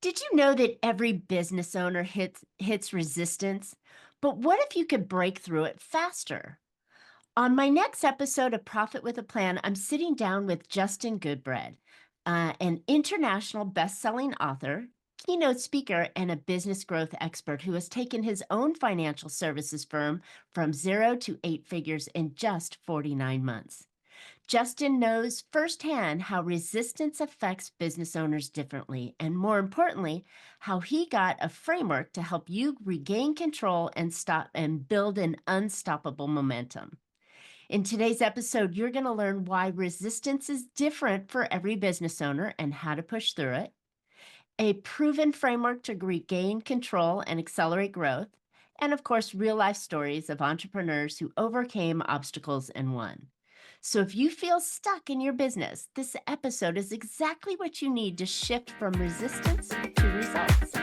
Did you know that every business owner hits resistance? But what if you could break through it faster? On my next episode of Profit with a Plan, I'm sitting down with Justin Goodbread, an international best-selling author, keynote speaker, and a business growth expert who has taken his own financial services firm from 0 to 8 figures in just 49 months. Justin knows firsthand how resistance affects business owners differently, and more importantly, how he got a framework to help you regain control and stop and build an unstoppable momentum. In today's episode, you're going to learn why resistance is different for every business owner and how to push through it, a proven framework to regain control and accelerate growth, and of course, real life stories of entrepreneurs who overcame obstacles and won. So if you feel stuck in your business, this episode is exactly what you need to shift from resistance to results.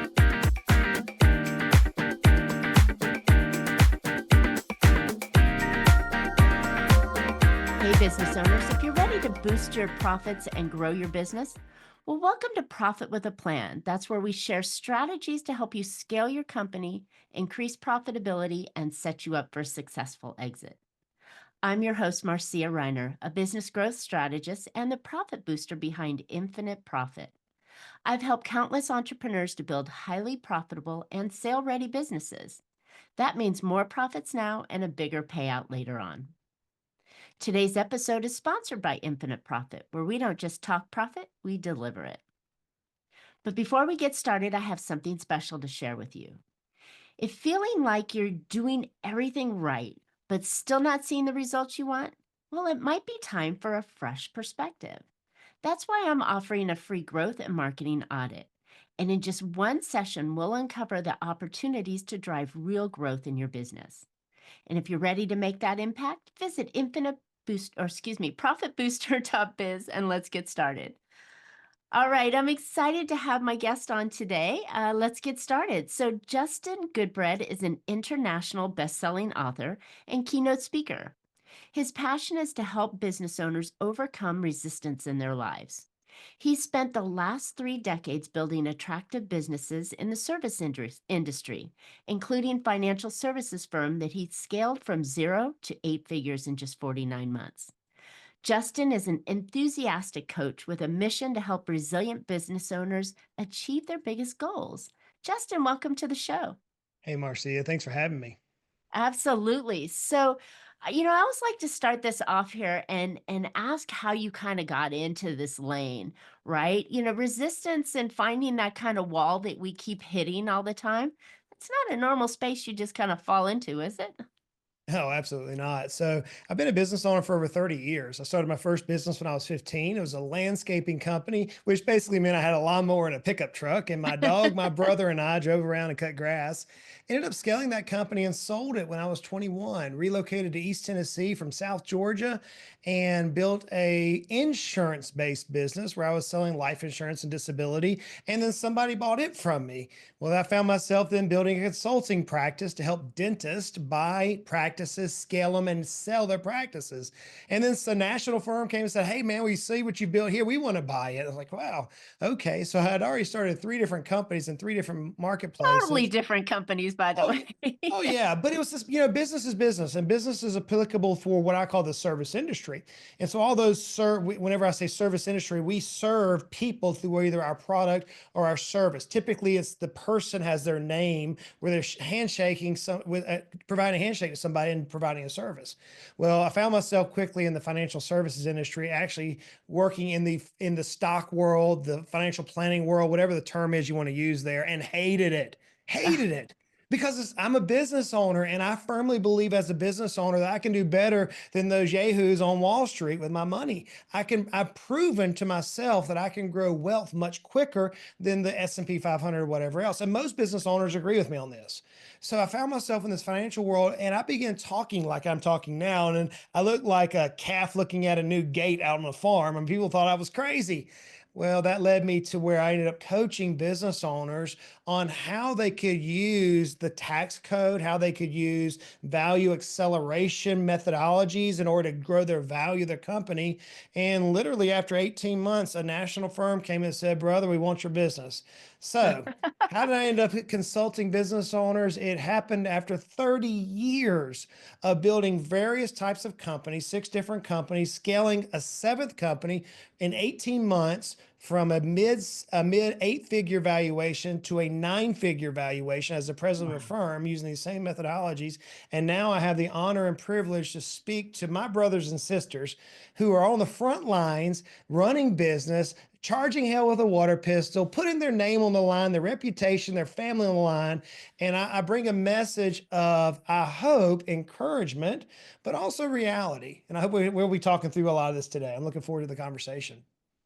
Hey, business owners, if you're ready to boost your profits and grow your business, well, welcome to Profit with a Plan. That's where we share strategies to help you scale your company, increase profitability, and set you up for a successful exit. I'm your host, Marcia Riner, a business growth strategist and the profit booster behind Infinite Profit. I've helped countless entrepreneurs to build highly profitable and sale-ready businesses. That means more profits now and a bigger payout later on. Today's episode is sponsored by Infinite Profit, where we don't just talk profit, we deliver it. But before we get started, I have something special to share with you. If feeling like you're doing everything right, but still not seeing the results you want, well, it might be time for a fresh perspective. That's why I'm offering a free growth and marketing audit. And in just one session, we'll uncover the opportunities to drive real growth in your business. And if you're ready to make that impact, visit profitbooster.biz and let's get started. All right, I'm excited to have my guest on today. Let's get started. So, Justin Goodbread is an international best-selling author and keynote speaker. His passion is to help business owners overcome resistance in their lives. He spent the last 3 decades building attractive businesses in the service industry, including financial services firm that he scaled from 0 to 8 figures in just 49 months. Justin is an enthusiastic coach with a mission to help resilient business owners achieve their biggest goals. Justin, welcome to the show. Hey, Marcia, thanks for having me. Absolutely. So, I always like to start this off here and ask how you kind of got into this lane, right? Resistance and finding that kind of wall that we keep hitting all the time. It's not a normal space you just kind of fall into, is it? No, absolutely not. So I've been a business owner for over 30 years. I started my first business when I was 15. It was a landscaping company, which basically meant I had a lawnmower and a pickup truck. And my dog, my brother, and I drove around and cut grass. Ended up scaling that company and sold it when I was 21. Relocated to East Tennessee from South Georgia and built a insurance-based business where I was selling life insurance and disability. And then somebody bought it from me. Well, I found myself then building a consulting practice to help dentists buy practices, scale them, and sell their practices. And then a national firm came and said, "Hey, man, we see what you built here. We want to buy it." I was like, wow, okay. So I had already started 3 different companies in 3 different Totally marketplaces. different companies, by the Oh, way. oh yeah, but it was just, business is business, and business is applicable for what I call the service industry. And so all those whenever I say service industry, we serve people through either our product or our service. Typically, it's the person has their name where they're handshaking providing a handshake to somebody and providing a service. Well, I found myself quickly in the financial services industry, actually working in the stock world, the financial planning world, whatever the term is you want to use there, and hated it. Hated it because I'm a business owner, and I firmly believe as a business owner that I can do better than those yahoos on Wall Street with my money. I've proven to myself that I can grow wealth much quicker than the S&P 500 or whatever else. And most business owners agree with me on this. So I found myself in this financial world, and I began talking like I'm talking now. And I looked like a calf looking at a new gate out on a farm, and people thought I was crazy. Well, that led me to where I ended up coaching business owners on how they could use the tax code, how they could use value acceleration methodologies in order to grow their value of their company. And literally after 18 months, a national firm came and said, "Brother, we want your business." So, how did I end up consulting business owners? It happened after 30 years of building various types of companies, 6 different companies, scaling a seventh company in 18 months from a mid 8 figure valuation to a 9 figure valuation as the president of a Wow. firm using these same methodologies. And now I have the honor and privilege to speak to my brothers and sisters who are on the front lines running business, charging hell with a water pistol, putting their name on the line, their reputation, their family on the line. And I bring a message of, I hope, encouragement, but also reality. And I hope we'll be talking through a lot of this today. I'm looking forward to the conversation.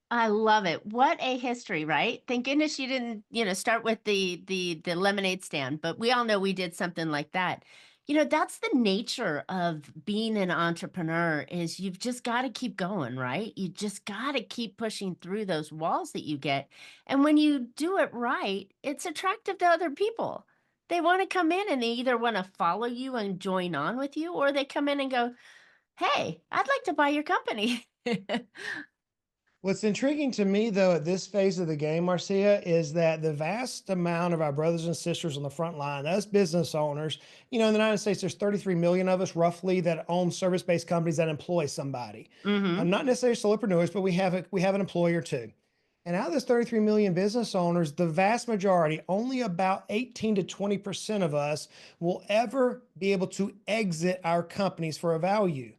I love it. What a history, right? Thank goodness you didn't, start with the lemonade stand, but we all know we did something like that. That's the nature of being an entrepreneur is you've just got to keep going, right? You just got to keep pushing through those walls that you get. And when you do it right, it's attractive to other people. They want to come in and they either want to follow you and join on with you, or they come in and go, "Hey, I'd like to buy your company." What's intriguing to me, though, at this phase of the game, Marcia, is that the vast amount of our brothers and sisters on the front line, us business owners, in the United States, there's 33 million of us roughly that own service-based companies that employ somebody. Hmm. Not necessarily solopreneurs, but we have an employer too. And out of this 33 million business owners, the vast majority, only about 18 to 20% of us will ever be able to exit our companies for a value.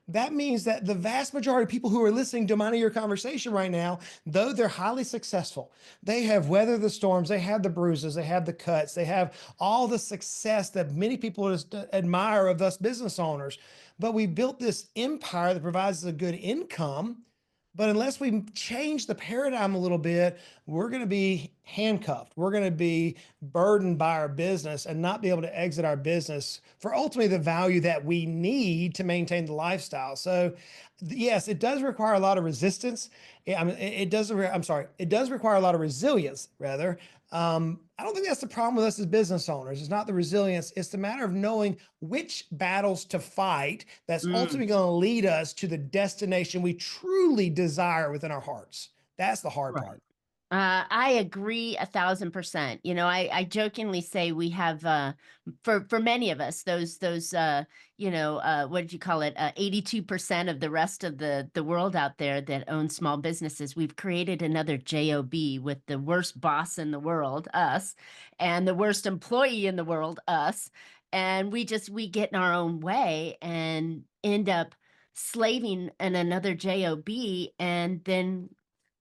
That means that the vast majority of people who are listening to mine of your conversation right now, though they're highly successful, they have weathered the storms, they have the bruises, they have the cuts, they have all the success that many people just admire of us business owners. But we built this empire that provides a good income. But unless we change the paradigm a little bit, we're going to be handcuffed. We're going to be burdened by our business and not be able to exit our business for ultimately the value that we need to maintain the lifestyle. So, yes, it does require a lot of resistance. I mean, it does. I'm sorry, it does require a lot of resilience, rather. I don't think that's the problem with us as business owners. It's not the resilience. It's the matter of knowing which battles to fight that's ultimately going to lead us to the destination we truly desire within our hearts. That's the hard Right. part. I agree 1,000%. I jokingly say we have for many of us those what did you call it? 82% of the rest of the world out there that own small businesses. We've created another job with the worst boss in the world, us, and the worst employee in the world, us, and we get in our own way and end up slaving in another job and then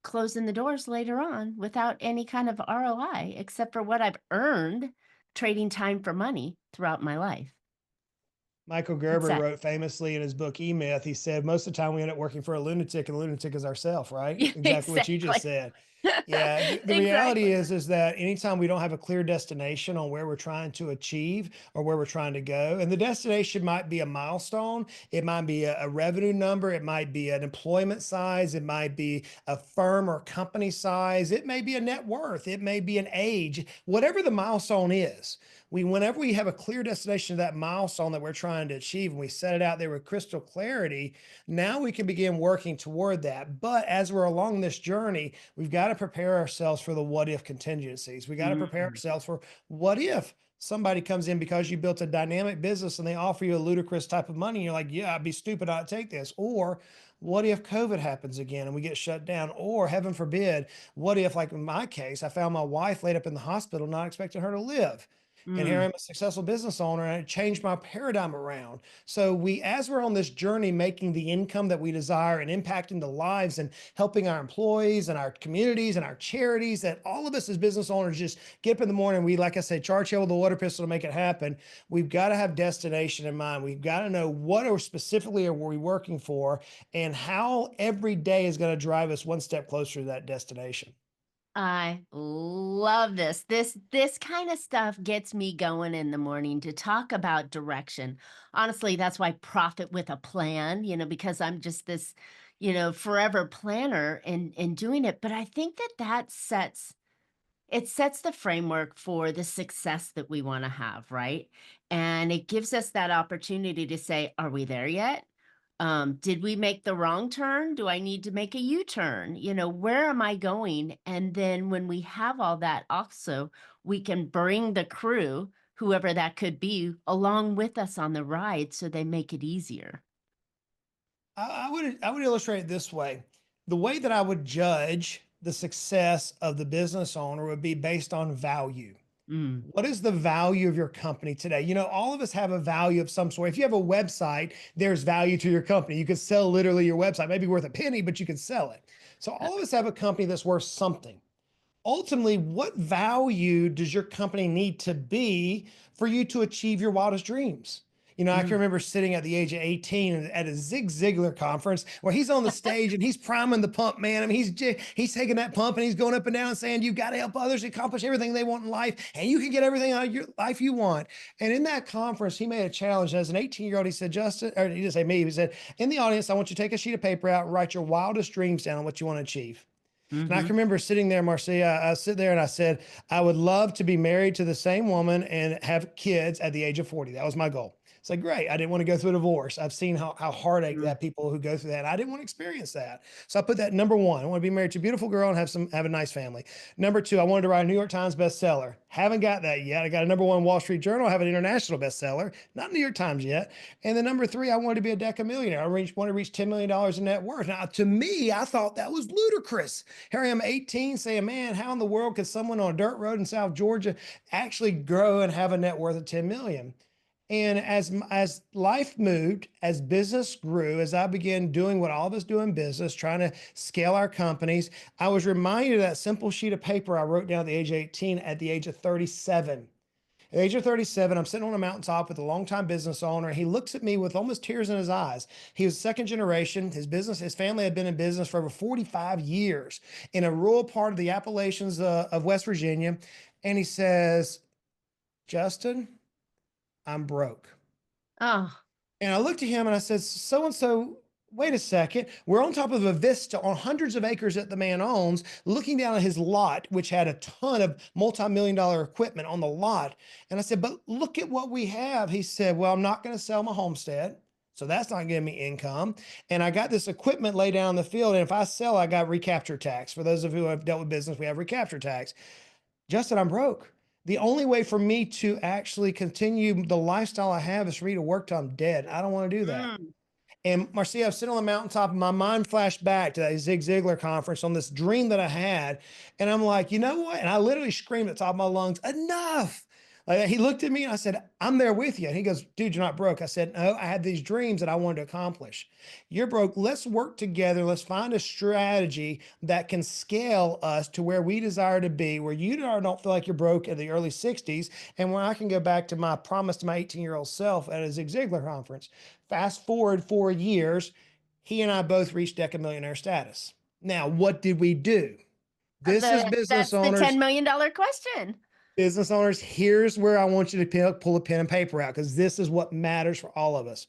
closing the doors later on without any kind of ROI except for what I've earned trading time for money throughout my life. Michael It's Gerber sad. wrote famously in his book E-Myth, he said, most of the time we end up working for a lunatic, and the lunatic is ourself, right? Exactly what you just Exactly. said. Yeah, the reality Exactly. is that anytime we don't have a clear destination on where we're trying to achieve or where we're trying to go, and the destination might be a milestone, it might be a revenue number, it might be an employment size, it might be a firm or company size, it may be a net worth, it may be an age, whatever the milestone is. Whenever we have a clear destination of that milestone that we're trying to achieve, and we set it out there with crystal clarity, now we can begin working toward that. But as we're along this journey, we've got to prepare ourselves for the what if contingencies. We got to prepare Mm. ourselves for what if somebody comes in because you built a dynamic business and they offer you a ludicrous type of money. And you're like, yeah, I'd be stupid not to take this. Or what if COVID happens again and we get shut down? Or heaven forbid, what if, like in my case, I found my wife laid up in the hospital, not expecting her to live? And here Mm. I'm a successful business owner and it changed my paradigm around. So as we're on this journey, making the income that we desire and impacting the lives and helping our employees and our communities and our charities, that all of us as business owners just get up in the morning. We, like I said, charge hell with a water pistol to make it happen. We've got to have destination in mind. We've got to know what are specifically are we working for and how every day is going to drive us one step closer to that destination. I love this. This kind of stuff gets me going in the morning to talk about direction. Honestly, that's why profit with a plan, because I'm just this, forever planner in doing it, but I think that sets the framework for the success that we wanna have, right? And it gives us that opportunity to say, "Are we there yet? Did we make the wrong turn? Do I need to make a U-turn? Where am I going?" And then when we have all that also, we can bring the crew, whoever that could be, along with us on the ride so they make it easier. I would illustrate it this way. The way that I would judge the success of the business owner would be based on value. Mm, What is the value of your company today? All of us have a value of some sort. If you have a website, there's value to your company. You could sell literally your website, maybe worth a penny, but you could sell it. So uh, all of us have a company that's worth something. Ultimately, what value does your company need to be for you to achieve your wildest dreams? I can mm. remember sitting at the age of 18 at a Zig Ziglar conference where he's on the stage and he's priming the pump, man. I mean, he's taking that pump and he's going up and down saying, "You've got to help others accomplish everything they want in life, and you can get everything out of your life you want." And in that conference, he made a challenge. As an 18-year-old, he said, "Justin," or he didn't say me, he said, "In the audience, I want you to take a sheet of paper out and write your wildest dreams down on what you want to achieve." And I Mhm. can remember sitting there, Marcia, I sit there and I said, "I would love to be married to the same woman and have kids at the age of 40. That was my goal." It's like, great. I didn't want to go through a divorce. I've seen how heartache Mm. that people who go through that. I didn't want to experience that. So I put that number one. I want to be married to a beautiful girl and have a nice family. Number two, I wanted to write a New York Times bestseller. Haven't got that yet. I got a number one Wall Street Journal. I have an international bestseller, not New York Times yet. And then number three, I wanted to be a deca millionaire. Want to reach $10 million in net worth. Now, to me, I thought that was ludicrous. Here I am, 18, saying, "Man, how in the world could someone on a dirt road in South Georgia actually grow and have a net worth of 10 million?" And as life moved, as business grew, as I began doing what all of us do in business, trying to scale our companies, I was reminded of that simple sheet of paper I wrote down at the age of 18 at the age of 37. At the age of 37, I'm sitting on a mountaintop with a longtime business owner. He looks at me with almost tears in his eyes. He was second generation. His family had been in business for over 45 years in a rural part of the Appalachians of West Virginia. And he says, "Justin, I'm broke." Oh. And I looked at him and I said, "So and so, wait a second. We're on top of a vista on hundreds of acres that the man owns, looking down at his lot, which had a ton of multi-million dollar equipment on the lot." And I said, "But look at what we have." He said, "Well, I'm not going to sell my homestead. So that's not giving me income. And I got this equipment laid down in the field. And if I sell, I got recapture tax. For those of you who have dealt with business, we have recapture tax. Justin, I'm broke. The only way for me to actually continue the lifestyle I have is for me to work till I'm dead. I don't want to do that." Mm. And Marcia, I was sitting on the mountaintop and my mind flashed back to that Zig Ziglar conference on this dream that I had. And I'm like, "You know what?" And I literally screamed at the top of my lungs, "Enough." Like, he looked at me and I said, "I'm there with you." And he goes, "Dude, you're not broke." I said, "No, I had these dreams that I wanted to accomplish. You're broke. Let's work together. Let's find a strategy that can scale us to where we desire to be, where you don't feel like you're broke in the early 60s, and where I can go back to my promise to my 18-year-old self at a Zig Ziglar conference." Fast forward 4 years, he and I both reached Deca millionaire status. Now, what did we do? This is business That's the $10 owners. million question. Business owners, here's where I want you to pull a pen and paper out because this is what matters for all of us.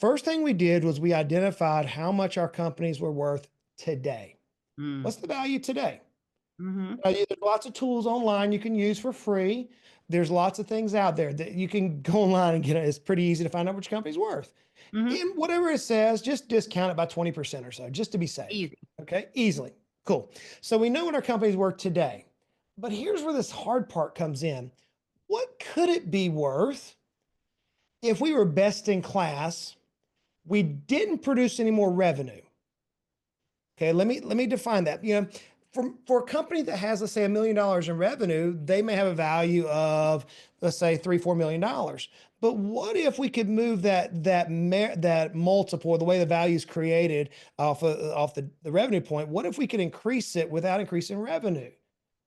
First thing we did was we identified how much our companies were worth today. Mm. What's the value today? Mhm. There's lots of tools online you can use for free. There's lots of things out there that you can go online and get. It's pretty easy to find out what your company's worth. Mhm. And whatever it says, just discount it by 20% or so, just to be safe. Easy. Okay, easily. Cool. So we know what our company's worth today. But here's where this hard part comes in. What could it be worth if we were best in class, we didn't produce any more revenue? Okay, let me define that. For a company that has, let's say, $1 million in revenue, they may have a value of, let's say, $3-4 million. But what if we could move that multiple, the way the value is created off the revenue point? What if we could increase it without increasing revenue?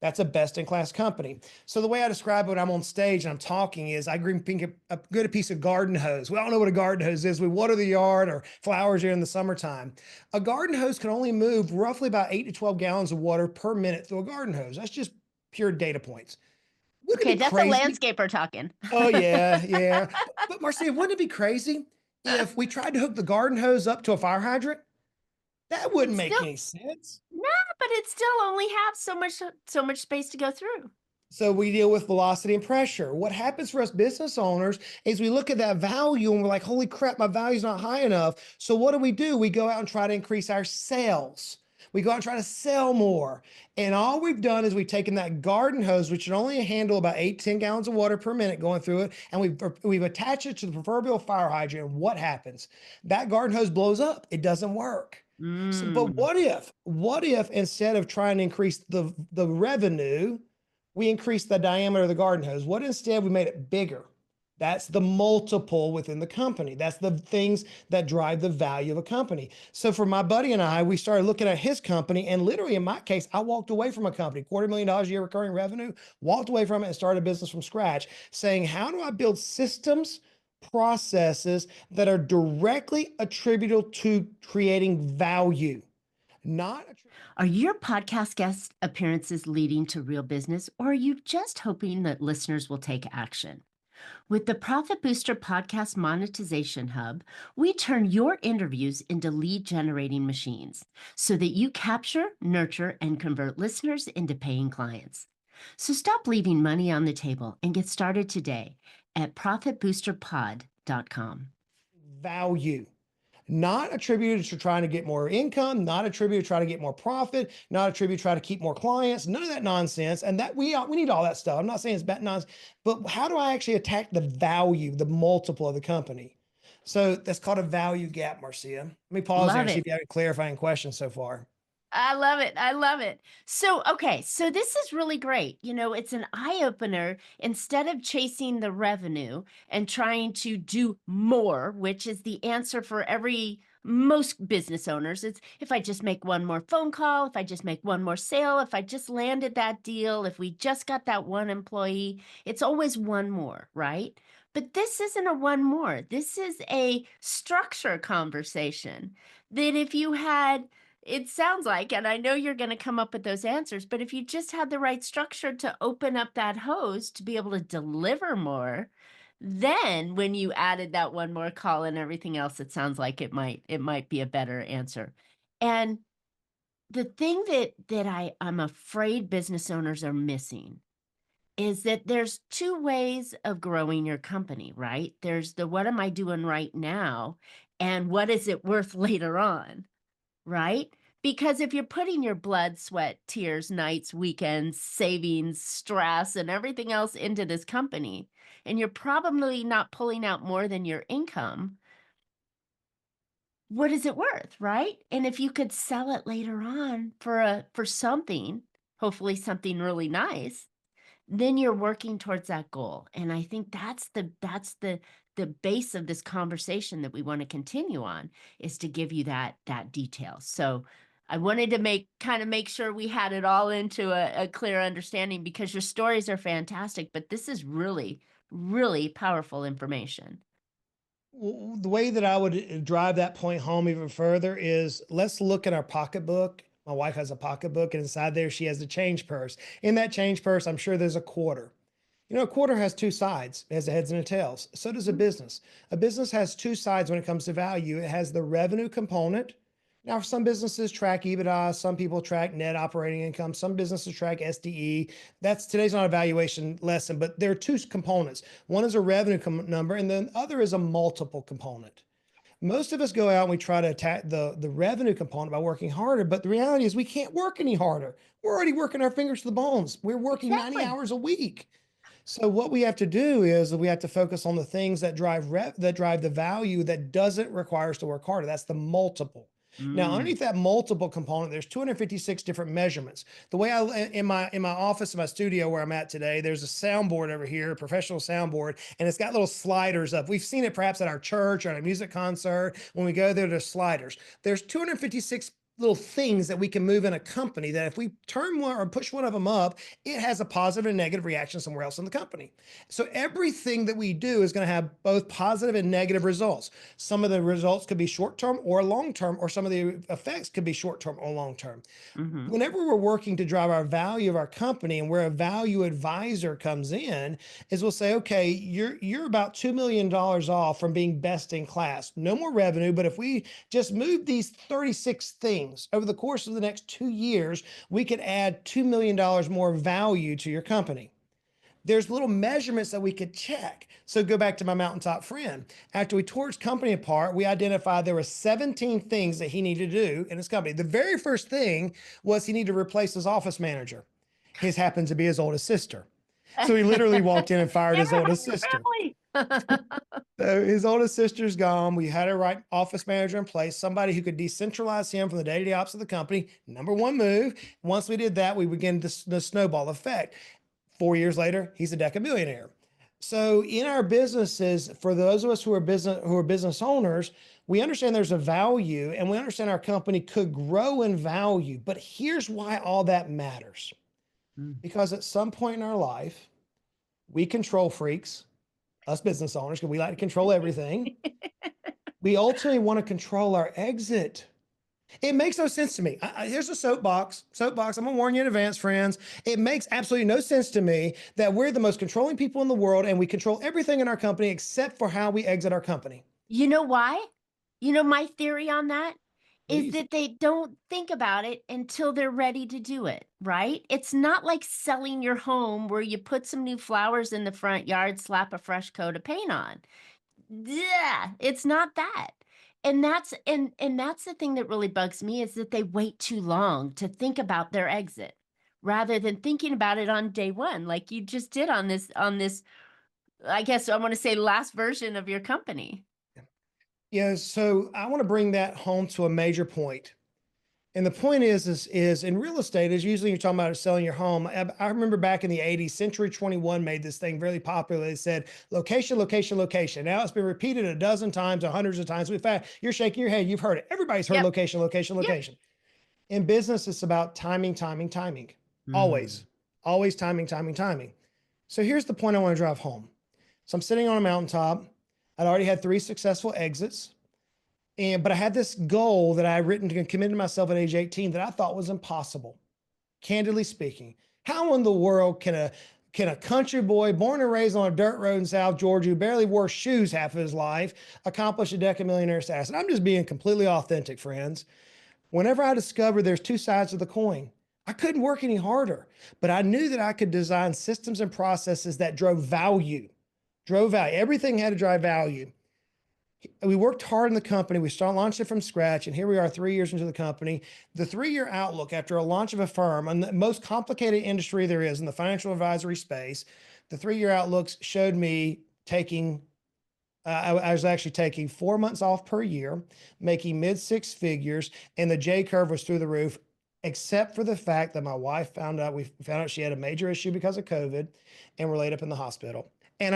That's a best in class company. So the way I describe it when I'm on stage and I'm talking is I think a good piece of garden hose. We all know what a garden hose is. We water the yard or flowers here in the summertime. A garden hose can only move roughly about 8 to 12 gallons of water per minute through a garden hose. That's just pure data points. Wouldn't it Okay, be that's a crazy? landscaper talking. Oh yeah, yeah. But Marcia, wouldn't it be crazy if we tried to hook the garden hose up to a fire hydrant? That wouldn't It's make still any sense. no, but it still only have so much space to go through. So we deal with velocity and pressure. What happens for us business owners is we look at that value and we're like, holy crap, my value's not high enough. So what do? We go out and try to increase our sales. We go out and try to sell more. And all we've done is we've taken that garden hose, which can only handle about 8 to 10 gallons of water per minute going through it, and we've attached it to the proverbial fire hydrant. And what happens? That garden hose blows up. It doesn't work. So, but Mm. what if instead of trying to increase the revenue, we increased the diameter of the garden hose? What instead we made it bigger? That's the multiple within the company. That's the things that drive the value of a company. So for my buddy and I, we started looking at his company, and literally in my case, I walked away from a company, $250,000 a year recurring revenue, walked away from it and started a business from scratch, saying, how do I build systems, processes that are directly attributable to creating value, not Are your podcast guest appearances leading to real business, or are you just hoping that listeners will take action? With the Profit Booster Podcast Monetization Hub, we turn your interviews into lead generating machines so that you capture, nurture, and convert listeners into paying clients. So stop leaving money on the table and get started today at profitboosterpod.com. value, not attributed to trying to get more income, not attributed to try to get more profit, not attributed to try to keep more clients, none of that nonsense. And that we need all that stuff. I'm not saying it's bad nonsense, but how do I actually attack the value, the multiple of the company? So that's called a value gap, Marcia. Let me pause there Love and see it. if you have any clarifying questions so far. I love it. I love it. So, okay, so this is really great. It's an eye opener. Instead of chasing the revenue and trying to do more, which is the answer for most business owners, it's if I just make one more phone call, if I just make one more sale, if I just landed that deal, if we just got that one employee, it's always one more, right? But this isn't a one more. This is a structure conversation that if you had it sounds like, and I know you're going to come up with those answers, but if you just had the right structure to open up that hose to be able to deliver more, then when you added that one more call and everything else, it sounds like it might be a better answer. And the thing that I'm afraid business owners are missing is that there's two ways of growing your company, right? There's the what am I doing right now and what is it worth later on? Right? Because if you're putting your blood, sweat, tears, nights, weekends, savings, stress, and everything else into this company, and you're probably not pulling out more than your income, what is it worth, right? And if you could sell it later on for something, hopefully something really nice, then you're working towards that goal. And I think that's the base of this conversation that we want to continue on is to give you that detail. So I wanted to make sure we had it all into a clear understanding because your stories are fantastic, but this is really, really powerful information. The way that I would drive that point home even further is let's look at our pocketbook. My wife has a pocketbook, and inside there, she has a change purse. In that change purse, I'm sure there's a quarter. A quarter has two sides. It has a heads and a tails. So does a Mhm. business. A business has two sides when it comes to value. It has the revenue component. Now, some businesses track EBITDA, some people track net operating income, some businesses track SDE. That's today's not a valuation lesson, but there are two components. One is a revenue number, and then the other is a multiple component. Most of us go out and we try to attack the revenue component by working harder, but the reality is we can't work any harder. We're already working our fingers to the bones. We're working 90 Exactly. hours a week. So what we have to do is we have to focus on the things that drive the value that doesn't require us to work harder. That's the multiple. Now, Mm. underneath that multiple component, there's 256 different measurements. The way I in my office, in my studio where I'm at today, there's a soundboard over here, a professional soundboard, and it's got little sliders up. We've seen it perhaps at our church or at a music concert. When we go there, there's sliders. There's 256 little things that we can move in a company that if we turn one or push one of them up, it has a positive and negative reaction somewhere else in the company. So everything that we do is going to have both positive and negative results. Some of the results could be short-term or long-term, or some of the effects could be short-term or long-term. Mm-hmm. Whenever we're working to drive our value of our company, and where a value advisor comes in, is we'll say, okay, you're about $2 million off from being best in class. No more revenue, but if we just move these 36 things over the course of the next 2 years, we could add $2 million more value to your company. There's little measurements that we could check. So go back to my Mountaintop friend. After we tore his company apart, we identified there were 17 things that he needed to do in his company. The very first thing was he needed to replace his office manager. His happens to be his oldest sister. So he literally walked in and fired his Never oldest had sister. a family. So his oldest sister's gone. We had a right office manager in place, somebody who could decentralize him from the day-to-day ops of the company. Number one move. Once we did that, we began the snowball effect. 4 years later, he's a decamillionaire. So in our businesses, for those of us who are business owners, we understand there's a value, and we understand our company could grow in value. But here's why all that matters. Mm. Because at some point in our life, we control freaks, us business owners, because we like to control everything. We ultimately want to control our exit. It makes no sense to me. Here's a soapbox. I'm gonna warn you in advance, friends. It makes absolutely no sense to me that we're the most controlling people in the world, and we control everything in our company except for how we exit our company. You know why? You know, my theory on that is Please. that they don't think about it until they're ready to do it, right? It's not like selling your home where you put some new flowers in the front yard, slap a fresh coat of paint on. Yeah, it's not that. And that's the thing that really bugs me, is that they wait too long to think about their exit rather than thinking about it on day one, like you just did on this, I guess I want to say, last version of your company. Yeah, so I want to bring that home to a major point. And the point is in real estate, is usually you're talking about selling your home. I remember back in the 80s, Century 21 made this thing really popular. They said location, location, location. Now it's been repeated a dozen times, or hundreds of times. In fact, you're shaking your head. You've heard it. Everybody's heard Yep. location, location, Yep. location. In business, it's about timing, timing, timing. Mm. Always, always timing, timing, timing. So here's the point I want to drive home. So I'm sitting on a mountaintop. I'd already had 3 successful exits. But I had this goal that I had written and committed to myself at age 18 that I thought was impossible. Candidly speaking, how in the world can a country boy born and raised on a dirt road in South Georgia, who barely wore shoes half of his life, accomplish a decamillionaire status? And I'm just being completely authentic, friends. Whenever I discovered there's 2 sides of the coin, I couldn't work any harder, but I knew that I could design systems and processes that drove value. Everything had to drive value. We worked hard in the company. We launched it from scratch, and here we are 3 years into the company. The 3-year outlook after a launch of a firm, and the most complicated industry there is in the financial advisory space, the 3-year outlooks showed me taking, I was actually taking 4 months off per year, making mid 6 figures, and the J curve was through the roof, except for the fact that my wife we found out she had a major issue because of COVID, and we're laid up in the hospital. And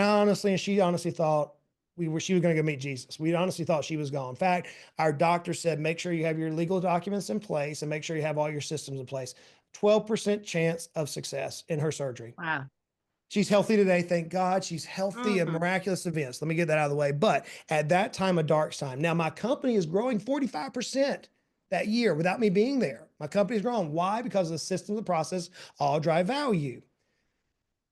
she honestly thought she was going to go meet Jesus. We honestly thought she was gone. In fact, our doctor said, make sure you have your legal documents in place and make sure you have all your systems in place. 12% chance of success in her surgery. Wow. She's healthy today. Thank God. She's healthy, of Mhm. miraculous events. Let me get that out of the way. But at that time, a dark time. Now, my company is growing 45% that year without me being there. My company's growing. Why? Because of the system, the process, all drive value.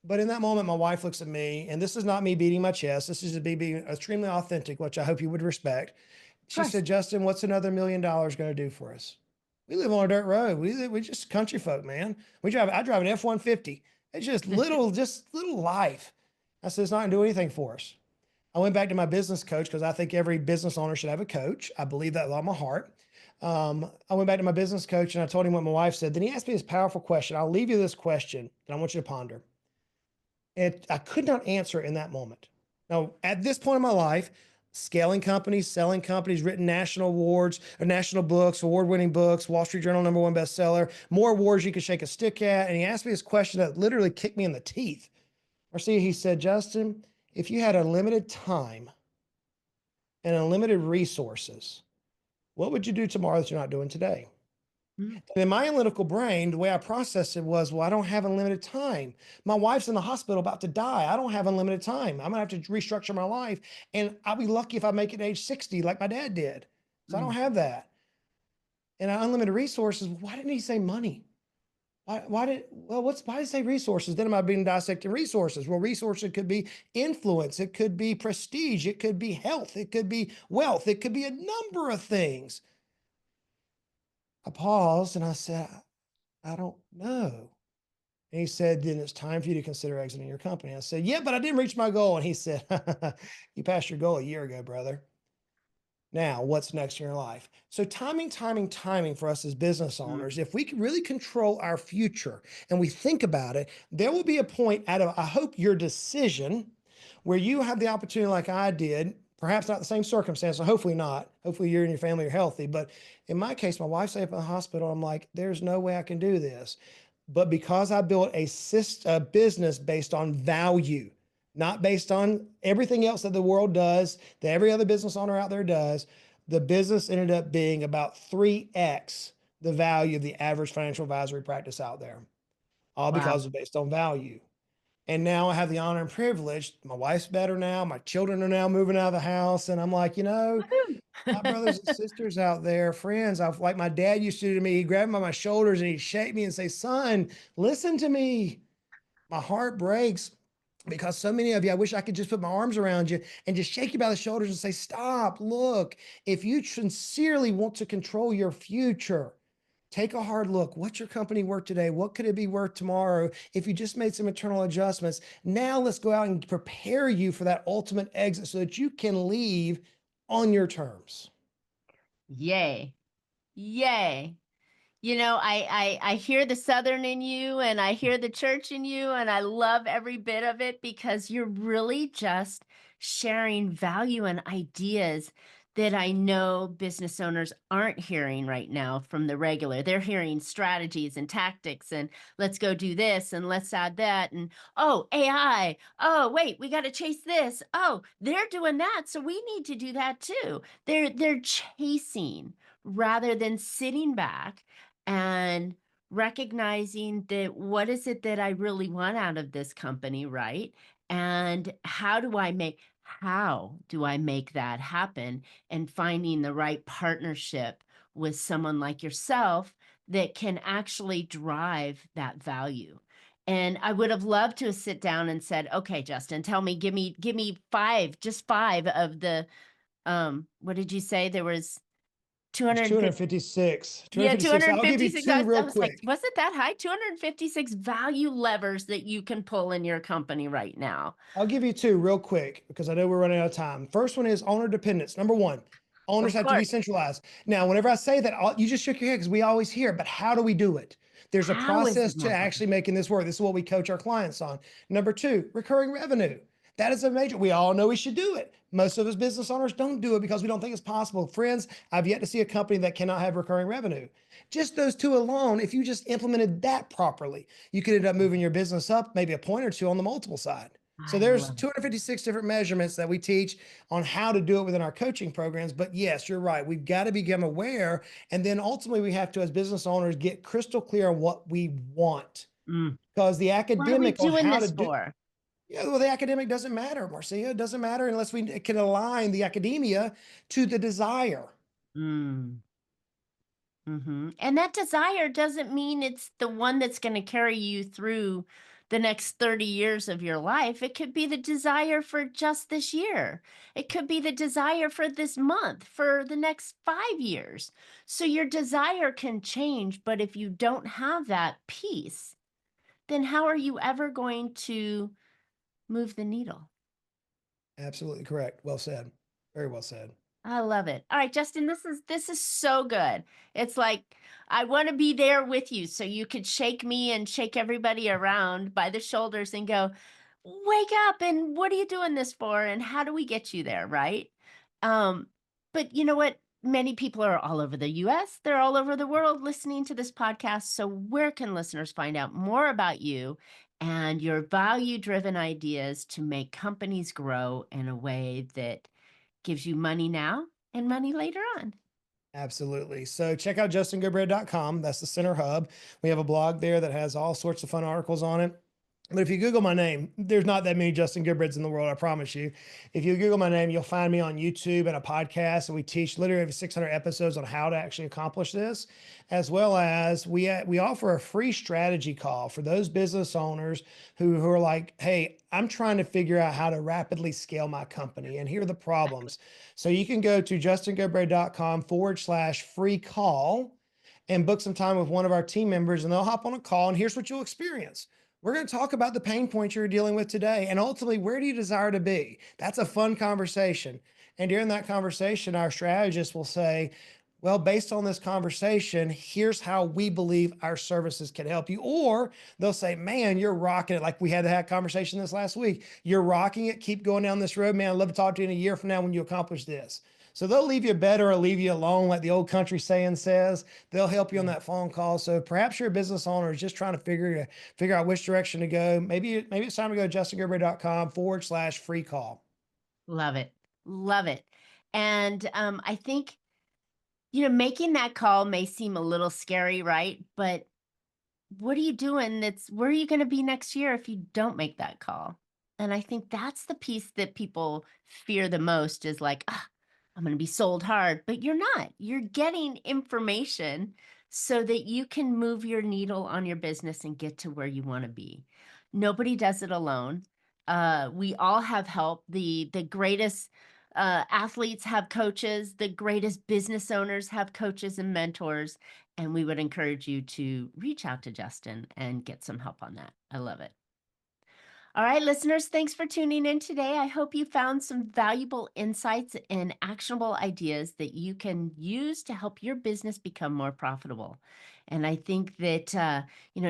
But in that moment, my wife looks at me, and this is not me beating my chest. This is me being extremely authentic, which I hope you would respect. Of She course. said, Justin, what's another $1 million going to do for us? We live on a dirt road. We just country folk, man. I drive an F-150. It's just little life. I said, it's not going to do anything for us. I went back to my business coach, because I think every business owner should have a coach. I believe that with all my heart. I went back to my business coach, and I told him what my wife said. Then he asked me this powerful question. I'll leave you this question, and I want you to ponder. I could not answer in that moment. Now, at this point in my life, scaling companies, selling companies, written national awards or national books, award-winning books, Wall Street Journal #1 bestseller, more awards you could shake a stick at. And he asked me this question that literally kicked me in the teeth. Marcia, he said, Justin, if you had unlimited time and unlimited resources, what would you do tomorrow that you're not doing today? Mm, And in my analytical brain, the way I processed it was, well, I don't have unlimited time. My wife's in the hospital about to die. I don't have unlimited time. I'm going to have to restructure my life. And I'll be lucky if I make it age 60 like my dad did. So I don't mm. have that. And unlimited resources. Why didn't he say money? Why did he say resources? Then am I being dissecting resources? Well, resources could be influence, it could be prestige, it could be health, it could be wealth, it could be a number of things. I paused and I said, I don't know. And he said, then it's time for you to consider exiting your company. I said, yeah, but I didn't reach my goal. And he said, you passed your goal a year ago, brother. Now, what's next in your life? So timing for us as business Mm. owners, if we can really control our future and we think about it, there will be a point out of, I hope, your decision where you have the opportunity like I did, perhaps not the same circumstance, so hopefully not. Hopefully you and your family are healthy. But in my case, my wife's up in the hospital. I'm like, there's no way I can do this. But because I built a business based on value, not based on everything else that the world does, that every other business owner out there does, the business ended up being about 3x the value of the average financial advisory practice out there, all Wow. because it's based on value. And now I have the honor and privilege. My wife's better now. My children are now moving out of the house. And I'm like, my brothers and sisters out there, friends, I've like my dad used to do to me. He'd grab me by my shoulders and he'd shake me and say, son, listen to me. My heart breaks because so many of you, I wish I could just put my arms around you and just shake you by the shoulders and say, stop, look, if you sincerely want to control your future, take a hard look. What's your company worth today? What could it be worth tomorrow? If you just made some internal adjustments, now let's go out and prepare you for that ultimate exit so that you can leave on your terms. Yay. Yay. I hear the Southern in you and I hear the church in you, and I love every bit of it because you're really just sharing value and ideas that I know business owners aren't hearing right now from the regular. They're hearing strategies and tactics and let's go do this and let's add that. And oh, AI. Oh, wait, we got to chase this. Oh, they're doing that. So we need to do that too. They're chasing rather than sitting back and recognizing that what is it that I really want out of this company, right? And how do I make that happen? And finding the right partnership with someone like yourself that can actually drive that value. And I would have loved to have sit down and said, okay, Justin, tell me, give me five, just five of the what did you say? There was There's 250. 256. Yeah, 256. I'll give you 256. I two was, I real was like, quick. was it that high? 256 value levers that you can pull in your company right now. I'll give you two real quick because I know we're running out of time. First one is owner dependence. Number one, owners Of have to course. decentralize. Now, whenever I say that, you just shook your head because we always hear, but how do we do it? There's a How is process it to not actually working? making this work. This is what we coach our clients on. Number two, recurring revenue. That is a major, we all know we should do it. Most of us business owners don't do it because we don't think it's possible. Friends, I've yet to see a company that cannot have recurring revenue. Just those two alone, if you just implemented that properly, you could end up moving your business up maybe a point or two on the multiple side. So I there's love it. 256 different measurements that we teach on how to do it within our coaching programs. But yes, you're right. We've got to become aware. And then ultimately we have to, as business owners, get crystal clear on what we want. Mm. Because the What are we academic on doing how to this do, for? yeah, well, the academic doesn't matter, Marcia. It doesn't matter unless we can align the academia to the desire. Mm. And that desire doesn't mean it's the one that's going to carry you through the next 30 years of your life. It could be the desire for just this year. It could be the desire for this month, for the next 5 years. So your desire can change, but if you don't have that peace, then how are you ever going to move the needle? Absolutely correct. Well said. Very well said. I love it. All right, Justin, this is so good. It's like I want to be there with you so you could shake me and shake everybody around by the shoulders and go, "Wake up and what are you doing this for and how do we get you there?" Right? Um, but you know what? Many people are all over the US, they're all over the world listening to this podcast. So where can listeners find out more about you and your value-driven ideas to make companies grow in a way that gives you money now and money later on? Absolutely. So check out justingoodbread.com. That's the center hub. We have a blog there that has all sorts of fun articles on it. But if you Google my name, there's not that many Justin Goodbreads in the world, I promise you. If you Google my name, you'll find me on YouTube and a podcast, and we teach literally over 600 episodes on how to actually accomplish this, as well as we offer a free strategy call for those business owners who are like, hey, I'm trying to figure out how to rapidly scale my company, and here are the problems. So you can go to justingoodbread.com/free call and book some time with one of our team members, and they'll hop on a call, and here's what you'll experience. We're going to talk about the pain points you're dealing with today. And ultimately, where do you desire to be? That's a fun conversation. And during that conversation, our strategist will say, well, based on this conversation, here's how we believe our services can help you. Or they'll say, man, you're rocking it. Like we had that conversation this last week. You're rocking it. Keep going down this road, man. I'd love to talk to you in a year from now when you accomplish this. So they'll leave you better or leave you alone, like the old country saying says. They'll help you on that phone call. So perhaps you're a business owner is just trying to figure out which direction to go. Maybe it's time to go to justingoodbread.com/free call. Love it. Love it. And I think, making that call may seem a little scary, right? But what are you doing where are you going to be next year if you don't make that call? And I think that's the piece that people fear the most is like, I'm going to be sold hard, but you're not. You're getting information so that you can move your needle on your business and get to where you want to be. Nobody does it alone. We all have help. The greatest athletes have coaches. The greatest business owners have coaches and mentors. And we would encourage you to reach out to Justin and get some help on that. I love it. All right, listeners, thanks for tuning in today. I hope you found some valuable insights and actionable ideas that you can use to help your business become more profitable. And I think that,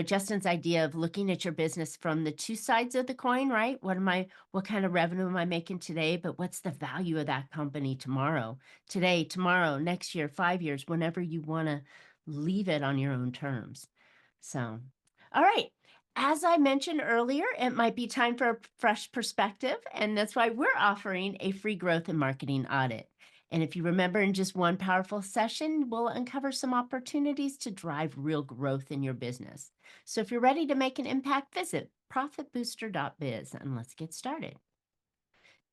Justin's idea of looking at your business from the two sides of the coin, right? What kind of revenue am I making today? But what's the value of that company tomorrow, today, tomorrow, next year, 5 years, whenever you want to leave it on your own terms. So, all right. As I mentioned earlier, it might be time for a fresh perspective, and that's why we're offering a free growth and marketing audit. And if you remember, in just one powerful session, we'll uncover some opportunities to drive real growth in your business. So if you're ready to make an impact, visit profitbooster.biz and let's get started.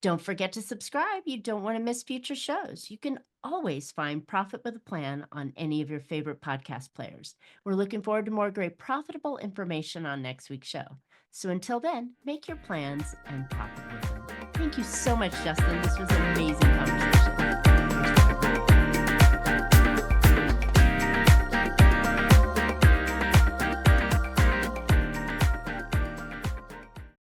Don't forget to subscribe. You don't want to miss future shows. You can always find Profit with a Plan on any of your favorite podcast players. We're looking forward to more great profitable information on next week's show. So until then, make your plans and profit with them. Thank you so much, Justin. This was an amazing conversation.